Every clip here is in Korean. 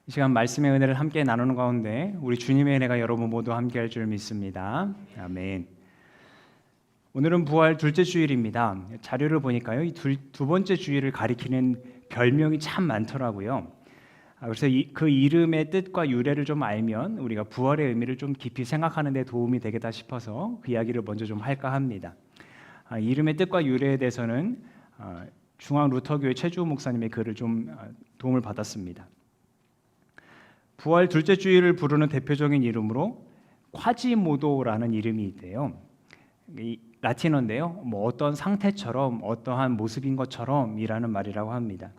이 시간 말씀의 은혜를 함께 나누는 가운데 우리 주님의 은혜가 여러분 모두 함께 할 줄 믿습니다. 아멘. 오늘은 부활 둘째 주일입니다. 자료를 보니까요, 이 두 번째 주일을 가리키는 별명이 참 많더라고요. 그래서 그 이름의 뜻과 유래를 좀 알면 우리가 부활의 의미를 좀 깊이 생각하는 데 도움이 되겠다 싶어서 그 이야기를 먼저 좀 할까 합니다. 이름의 뜻과 유래에 대해서는 중앙 루터교회 최주호 목사님의 글을 좀 도움을 받았습니다. 부활 둘째 주일을 부르는 대표적인 이름으로 콰지모도라는 이름이 있대요. 이 라틴어인데요. 어떤 상태처럼 어떠한 모습인 것처럼이라는 말이라고 합니다.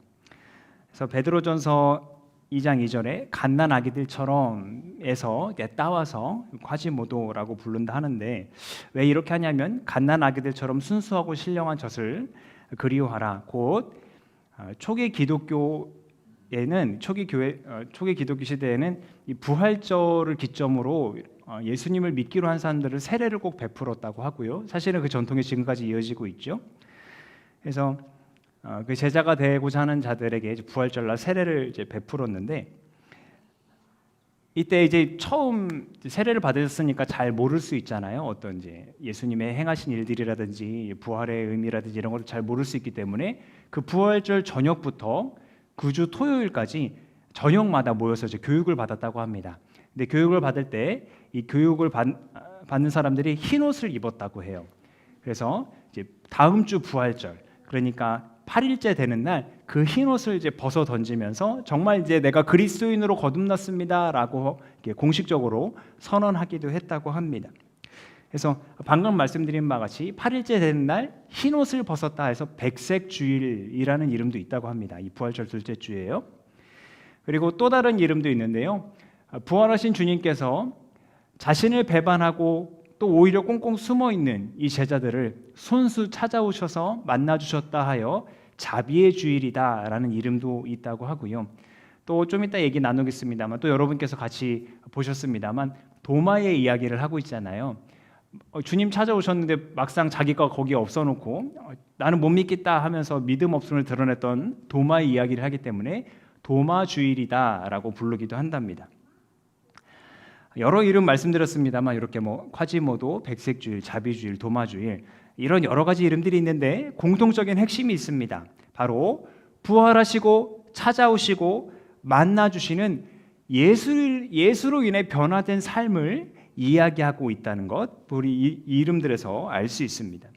그래서 베드로전서 2장 2절에 갓난 아기들처럼에서 따와서 콰지모도라고 부른다 하는데, 왜 이렇게 하냐면 갓난 아기들처럼 순수하고 신령한 젖을 그리워하라. 곧 초기 기독교 기독교 시대에는 이 부활절을 기점으로 예수님을 믿기로 한 사람들을 세례를 꼭 베풀었다고 하고요. 사실은 그 전통이 지금까지 이어지고 있죠. 그래서 그 제자가 되고자 하는 자들에게 이제 부활절날 세례를 이제 베풀었는데, 이때 이제 처음 세례를 받으셨으니까 잘 모를 수 있잖아요. 어떤 이제 예수님의 행하신 일들이라든지 부활의 의미라든지 이런 걸 잘 모를 수 있기 때문에 그 부활절 저녁부터 그 주 토요일까지 저녁마다 모여서 이제 교육을 받았다고 합니다. 근데 교육을 받을 때 이 교육을 받는 사람들이 흰 옷을 입었다고 해요. 그래서 이제 다음 주 부활절, 그러니까 8일째 되는 날 그 흰 옷을 이제 벗어 던지면서 정말 이제 내가 그리스도인으로 거듭났습니다라고 공식적으로 선언하기도 했다고 합니다. 그래서 방금 말씀드린 바와 같이 8일째 되는 날 흰 옷을 벗었다 해서 백색 주일이라는 이름도 있다고 합니다. 이 부활절 둘째 주예요. 그리고 또 다른 이름도 있는데요. 부활하신 주님께서 자신을 배반하고 또 오히려 꽁꽁 숨어 있는 이 제자들을 손수 찾아오셔서 만나 주셨다 하여 자비의 주일이다라는 이름도 있다고 하고요. 또 좀 이따 얘기 나누겠습니다만, 또 여러분께서 같이 보셨습니다만 도마의 이야기를 하고 있잖아요. 주님 찾아오셨는데 막상 자기가 거기에 없어놓고 나는 못 믿겠다 하면서 믿음 없음을 드러냈던 도마의 이야기를 하기 때문에 도마 주일이다라고 부르기도 한답니다. 여러 이름 말씀드렸습니다만 이렇게 콰지모도, 백색주일, 자비주일, 도마주일 이런 여러 가지 이름들이 있는데 공통적인 핵심이 있습니다. 바로 부활하시고 찾아오시고 만나주시는 예수로 인해 변화된 삶을 이야기하고 있다는 것, 우리 이 이름들에서 알 수 있습니다.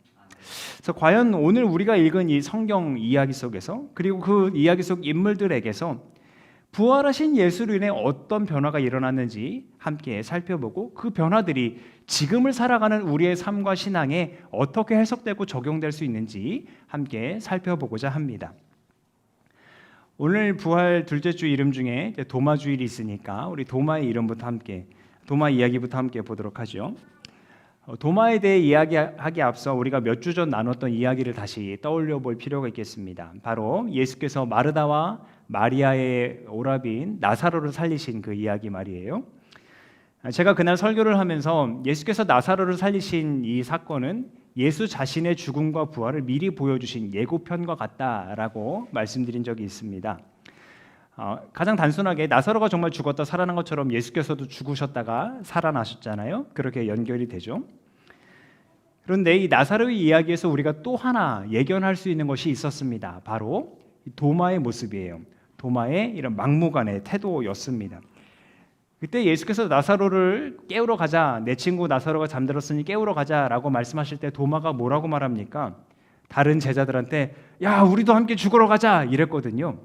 그래서 과연 오늘 우리가 읽은 이 성경 이야기 속에서, 그리고 그 이야기 속 인물들에게서 부활하신 예수로 인해 어떤 변화가 일어났는지 함께 살펴보고, 그 변화들이 지금을 살아가는 우리의 삶과 신앙에 어떻게 해석되고 적용될 수 있는지 함께 살펴보고자 합니다. 오늘 부활 둘째 주 이름 중에 도마주일이 있으니까 우리 도마의 이야기부터 함께 보도록 하죠. 도마에 대해 이야기하기 앞서 우리가 몇 주 전 나눴던 이야기를 다시 떠올려 볼 필요가 있겠습니다. 바로 예수께서 마르다와 마리아의 오라비인 나사로를 살리신 그 이야기 말이에요. 제가 그날 설교를 하면서 예수께서 나사로를 살리신 이 사건은 예수 자신의 죽음과 부활을 미리 보여주신 예고편과 같다라고 말씀드린 적이 있습니다. 가장 단순하게 나사로가 정말 죽었다 살아난 것처럼 예수께서도 죽으셨다가 살아나셨잖아요. 그렇게 연결이 되죠. 그런데 이 나사로의 이야기에서 우리가 또 하나 예견할 수 있는 것이 있었습니다. 바로 도마의 모습이에요. 도마의 이런 막무가내 태도였습니다. 그때 예수께서 나사로를 깨우러 가자, 내 친구 나사로가 잠들었으니 깨우러 가자라고 말씀하실 때 도마가 뭐라고 말합니까? 다른 제자들한테 야, 우리도 함께 죽으러 가자 이랬거든요.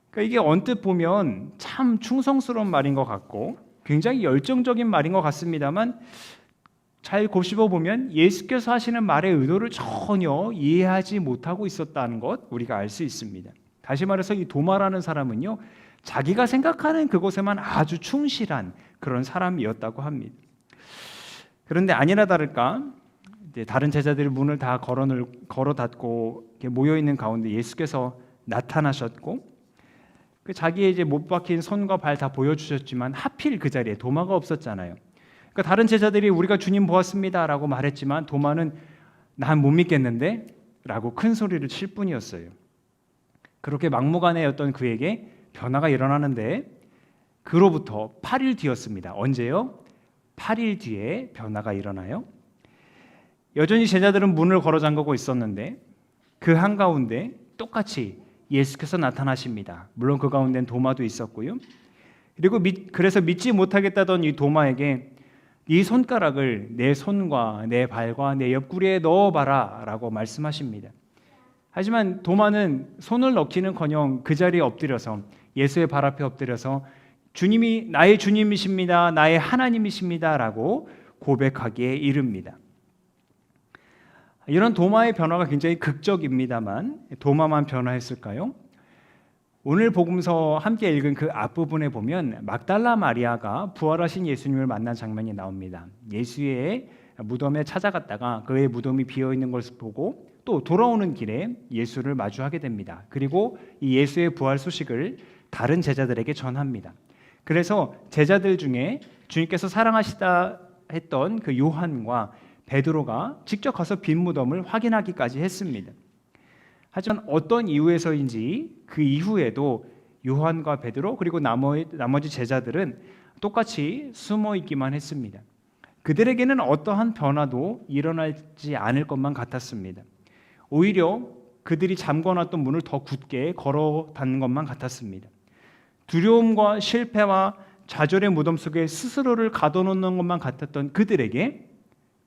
그러니까 이게 언뜻 보면 참 충성스러운 말인 것 같고 굉장히 열정적인 말인 것 같습니다만, 잘 곱씹어 보면 예수께서 하시는 말의 의도를 전혀 이해하지 못하고 있었다는 것 우리가 알 수 있습니다. 다시 말해서 이 도마라는 사람은요, 자기가 생각하는 그곳에만 아주 충실한 그런 사람이었다고 합니다. 그런데 아니나 다를까 이제 다른 제자들이 문을 다 걸어 닫고 모여 있는 가운데 예수께서 나타나셨고, 그 자기의 이제 못 박힌 손과 발 다 보여주셨지만 하필 그 자리에 도마가 없었잖아요. 그러니까 다른 제자들이 우리가 주님 보았습니다라고 말했지만 도마는 난 못 믿겠는데 라고 큰 소리를 칠 뿐이었어요. 그렇게 막무가내였던 그에게 변화가 일어나는데 그로부터 8일 뒤였습니다. 언제요? 8일 뒤에 변화가 일어나요. 여전히 제자들은 문을 걸어 잠그고 있었는데 그 한가운데 똑같이 예수께서 나타나십니다. 물론 그 가운데는 도마도 있었고요. 그리고 그래서 믿지 못하겠다던 이 도마에게 네 손가락을 내 손과 내 발과 내 옆구리에 넣어봐라 라고 말씀하십니다. 하지만 도마는 손을 넣기는커녕 그 자리에 엎드려서 예수의 발 앞에 엎드려서 주님이 나의 주님이십니다. 나의 하나님이십니다. 라고 고백하기에 이릅니다. 이런 도마의 변화가 굉장히 극적입니다만 도마만 변화했을까요? 오늘 복음서 함께 읽은 그 앞부분에 보면 막달라 마리아가 부활하신 예수님을 만난 장면이 나옵니다. 예수의 무덤에 찾아갔다가 그의 무덤이 비어있는 것을 보고 또 돌아오는 길에 예수를 마주하게 됩니다. 그리고 이 예수의 부활 소식을 다른 제자들에게 전합니다. 그래서 제자들 중에 주님께서 사랑하시다 했던 그 요한과 베드로가 직접 가서 빈 무덤을 확인하기까지 했습니다. 하지만 어떤 이유에서인지 그 이후에도 요한과 베드로 그리고 나머지 제자들은 똑같이 숨어 있기만 했습니다. 그들에게는 어떠한 변화도 일어나지 않을 것만 같았습니다. 오히려 그들이 잠궈놨던 문을 더 굳게 걸어 닫는 것만 같았습니다. 두려움과 실패와 좌절의 무덤 속에 스스로를 가둬놓는 것만 같았던 그들에게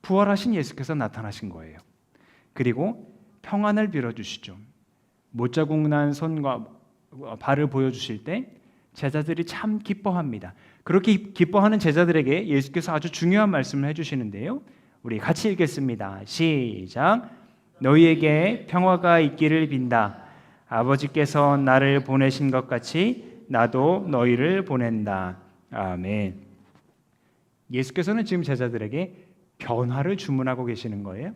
부활하신 예수께서 나타나신 거예요. 그리고 평안을 빌어주시죠. 못자국 난 손과 발을 보여주실 때 제자들이 참 기뻐합니다. 그렇게 기뻐하는 제자들에게 예수께서 아주 중요한 말씀을 해주시는데요. 우리 같이 읽겠습니다. 시작. 너희에게 평화가 있기를 빈다. 아버지께서 나를 보내신 것 같이 나도 너희를 보낸다. 아멘. 예수께서는 지금 제자들에게 변화를 주문하고 계시는 거예요.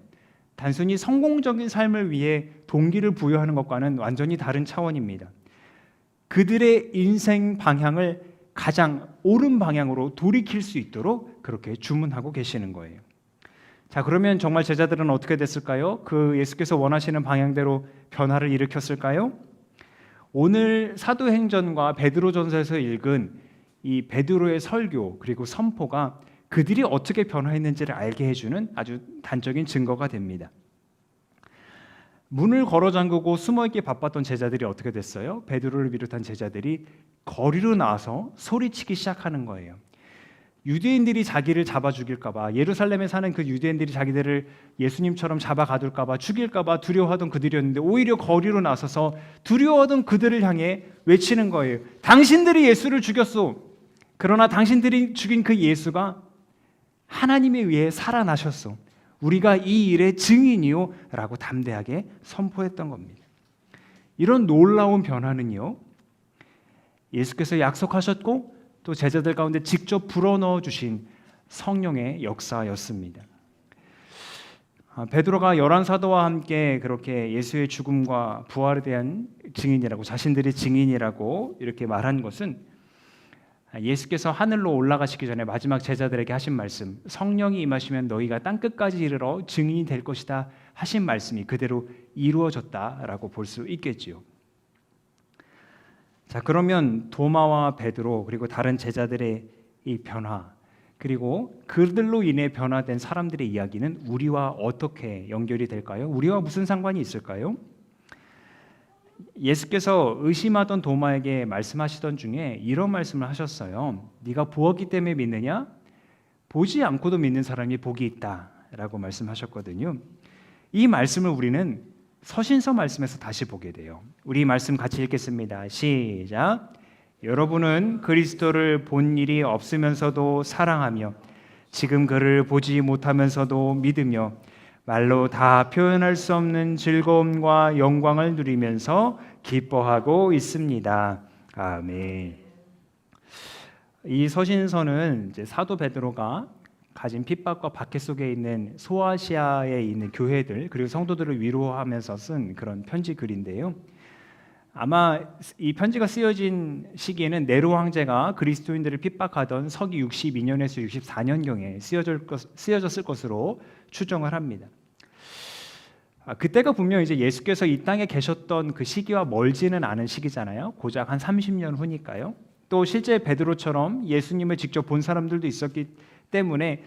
단순히 성공적인 삶을 위해 동기를 부여하는 것과는 완전히 다른 차원입니다. 그들의 인생 방향을 가장 옳은 방향으로 돌이킬 수 있도록 그렇게 주문하고 계시는 거예요. 자, 그러면 정말 제자들은 어떻게 됐을까요? 그 예수께서 원하시는 방향대로 변화를 일으켰을까요? 오늘 사도행전과 베드로전서에서 읽은 이 베드로의 설교 그리고 선포가 그들이 어떻게 변화했는지를 알게 해주는 아주 단적인 증거가 됩니다. 문을 걸어 잠그고 숨어있기 바빴던 제자들이 어떻게 됐어요? 베드로를 비롯한 제자들이 거리로 나와서 소리치기 시작하는 거예요. 유대인들이 자기를 잡아 죽일까 봐, 예루살렘에 사는 그 유대인들이 자기들을 예수님처럼 잡아 가둘까 봐, 죽일까 봐 두려워하던 그들이었는데 오히려 거리로 나서서 두려워하던 그들을 향해 외치는 거예요. 당신들이 예수를 죽였소. 그러나 당신들이 죽인 그 예수가 하나님에 의해 살아나셨소. 우리가 이 일의 증인이요 라고 담대하게 선포했던 겁니다. 이런 놀라운 변화는요, 예수께서 약속하셨고 또 제자들 가운데 직접 불어넣어 주신 성령의 역사였습니다. 베드로가 11사도와 함께 그렇게 예수의 죽음과 부활에 대한 증인이라고, 자신들이 증인이라고 이렇게 말한 것은 예수께서 하늘로 올라가시기 전에 마지막 제자들에게 하신 말씀, 성령이 임하시면 너희가 땅끝까지 이르러 증인이 될 것이다 하신 말씀이 그대로 이루어졌다라고 볼 수 있겠지요. 자, 그러면 도마와 베드로 그리고 다른 제자들의 이 변화, 그리고 그들로 인해 변화된 사람들의 이야기는 우리와 어떻게 연결이 될까요? 우리와 무슨 상관이 있을까요? 예수께서 의심하던 도마에게 말씀하시던 중에 이런 말씀을 하셨어요. 네가 보았기 때문에 믿느냐? 보지 않고도 믿는 사람이 복이 있다라고 말씀하셨거든요. 이 말씀을 우리는 서신서 말씀에서 다시 보게 돼요. 우리 말씀 같이 읽겠습니다. 시작. 여러분은 그리스도를 본 일이 없으면서도 사랑하며 지금 그를 보지 못하면서도 믿으며 말로 다 표현할 수 없는 즐거움과 영광을 누리면서 기뻐하고 있습니다. 아멘. 이 서신서는 이제 사도 베드로가 가진 핍박과 박해 속에 있는 소아시아에 있는 교회들 그리고 성도들을 위로하면서 쓴 그런 편지 글인데요. 아마 이 편지가 쓰여진 시기에는 네로 황제가 그리스도인들을 핍박하던 서기 62년에서 64년경에 쓰여졌을 것으로 추정을 합니다. 그때가 분명 이제 예수께서 이 땅에 계셨던 그 시기와 멀지는 않은 시기잖아요. 고작 한 30년 후니까요. 또 실제 베드로처럼 예수님을 직접 본 사람들도 있었기 때문에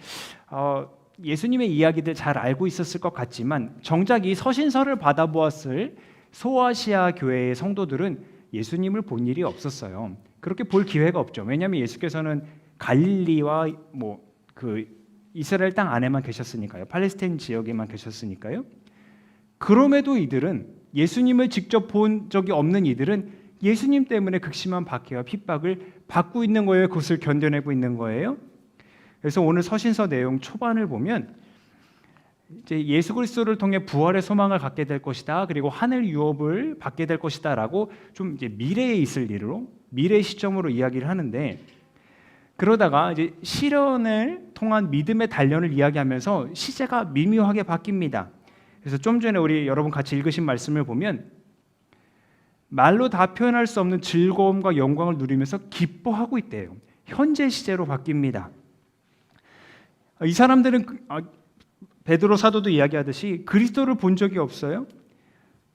예수님의 이야기들 잘 알고 있었을 것 같지만 정작 이 서신서를 받아보았을 소아시아 교회의 성도들은 예수님을 본 일이 없었어요. 그렇게 볼 기회가 없죠. 왜냐하면 예수께서는 갈릴리와 그 이스라엘 땅 안에만 계셨으니까요. 팔레스타인 지역에만 계셨으니까요. 그럼에도 이들은 예수님을 직접 본 적이 없는 이들은 예수님 때문에 극심한 박해와 핍박을 받고 있는 거예요. 그것을 견뎌내고 있는 거예요. 그래서 오늘 서신서 내용 초반을 보면 이제 예수 그리스도를 통해 부활의 소망을 갖게 될 것이다. 그리고 하늘 유업을 받게 될 것이다라고 좀 이제 미래에 있을 일로 미래 시점으로 이야기를 하는데 그러다가 이제 시련을 통한 믿음의 단련을 이야기하면서 시제가 미묘하게 바뀝니다. 그래서 좀 전에 우리 여러분 같이 읽으신 말씀을 보면 말로 다 표현할 수 없는 즐거움과 영광을 누리면서 기뻐하고 있대요. 현재 시제로 바뀝니다. 이 사람들은 베드로 사도도 이야기하듯이 그리스도를 본 적이 없어요.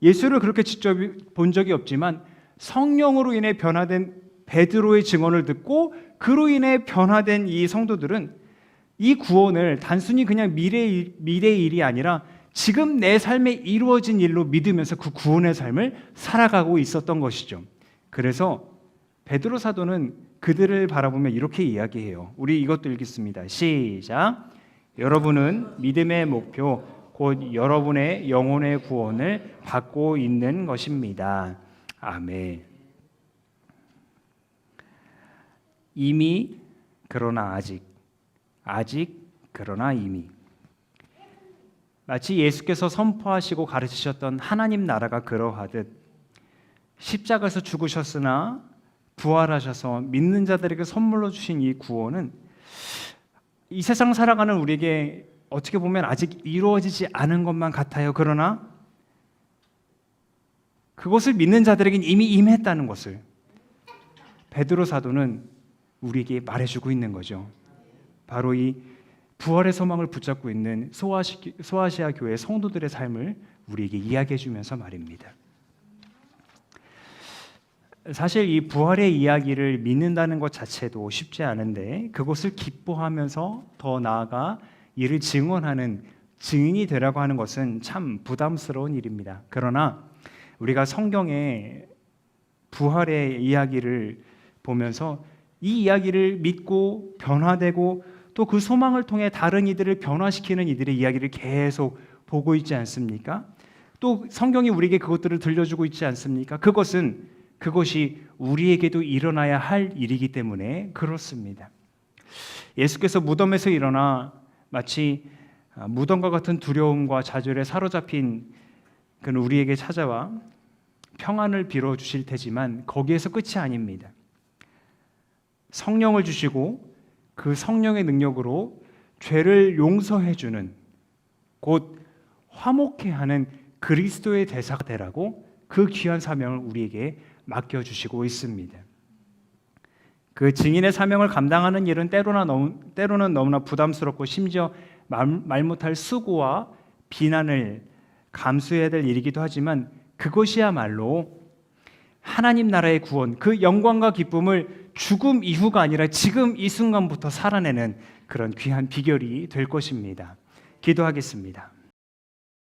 예수를 그렇게 직접 본 적이 없지만 성령으로 인해 변화된 베드로의 증언을 듣고 그로 인해 변화된 이 성도들은 이 구원을 단순히 그냥 미래의 일이 아니라 지금 내 삶에 이루어진 일로 믿으면서 그 구원의 삶을 살아가고 있었던 것이죠. 그래서 베드로 사도는 그들을 바라보며 이렇게 이야기해요. 우리 이것도 읽겠습니다. 시작. 여러분은 믿음의 목표, 곧 여러분의 영혼의 구원을 받고 있는 것입니다. 아멘. 이미 그러나 아직 그러나 이미. 마치 예수께서 선포하시고 가르치셨던 하나님 나라가 그러하듯 십자가에서 죽으셨으나 부활하셔서 믿는 자들에게 선물로 주신 이 구원은 이 세상 살아가는 우리에게 어떻게 보면 아직 이루어지지 않은 것만 같아요. 그러나 그것을 믿는 자들에게는 이미 임했다는 것을 베드로 사도는 우리에게 말해주고 있는 거죠. 바로 이 부활의 소망을 붙잡고 있는 소아시아 교회 성도들의 삶을 우리에게 이야기해 주면서 말입니다. 사실 이 부활의 이야기를 믿는다는 것 자체도 쉽지 않은데 그것을 기뻐하면서 더 나아가 이를 증언하는 증인이 되라고 하는 것은 참 부담스러운 일입니다. 그러나 우리가 성경의 부활의 이야기를 보면서 이 이야기를 믿고 변화되고 또 그 소망을 통해 다른 이들을 변화시키는 이들의 이야기를 계속 보고 있지 않습니까? 또 성경이 우리에게 그것들을 들려주고 있지 않습니까? 그것이 우리에게도 일어나야 할 일이기 때문에 그렇습니다. 예수께서 무덤에서 일어나 마치 무덤과 같은 두려움과 좌절에 사로잡힌 그는 우리에게 찾아와 평안을 빌어주실 테지만 거기에서 끝이 아닙니다. 성령을 주시고 그 성령의 능력으로 죄를 용서해 주는 곧 화목케 하는 그리스도의 대사가 되라고 그 귀한 사명을 우리에게 맡겨주시고 있습니다. 그 증인의 사명을 감당하는 일은 때로는 너무나 부담스럽고 심지어 말 못할 수고와 비난을 감수해야 될 일이기도 하지만 그것이야말로 하나님 나라의 구원, 그 영광과 기쁨을 죽음 이후가 아니라 지금 이 순간부터 살아내는 그런 귀한 비결이 될 것입니다. 기도하겠습니다.